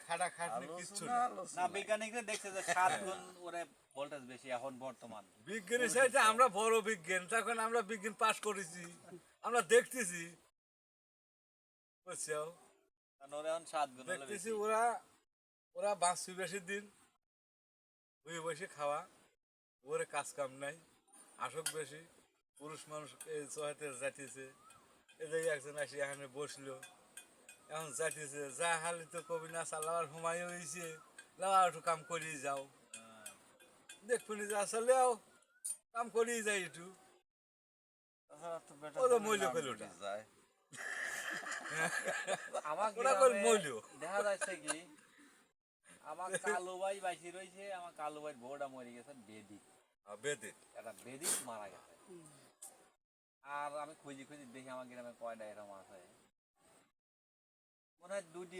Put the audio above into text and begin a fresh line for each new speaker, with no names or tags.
খাটা খাটনি কিচ্ছু
আলোচনা
না।
আলোচনা
না বিজ্ঞানীরা দেখছে যে 7 গুণ ওরে ভোল্টেজ বেশি এখন বর্তমান।
বিজ্ঞানের সাথে আমরা বড় বিজ্ঞান, তখন আমরা বিজ্ঞান পাস করেছি, আমরা দেখতেছি, বুঝছো,
কারণ ওরে এখন 7 গুণ হলো
দেখতেছি
বেশি।
ওরা ওরা বাঁচছে বেশি দিন, বসে বসে খাওয়া, ওরে কাজ কাম নাই, আসক বেশি, পুরুষ মানুষ এই চহাতে যাইতেছে, এই একজন আসি এখানে বসলো, এখন যাইতেছে, যা হালি তো কবি না চালাবার সময় হয়েছে, লাও একটু কাম করিয়ে যাও, দেখবনি যা চালেও কাম করিয়ে যাই একটু,
তাছাড়া তো বেটা
ও তো
করে
মইল
নাম
কইল
করে
ওটা।
যায়।
আমার
ওরা কই
গ্রামে
মইল।
দেখা যাচ্ছে কি আমার কালু ভাই বাইসি রয়েছে, আমার কালু ভাই বউটা মরে গেছে বেদিক,
বেদে
একটা বেদিক মারা গেছে। আর আমি খুঁজি খুঁজি দেখি আমার গ্রামে কয়টা এরকম আছে, মনে হয় 2টি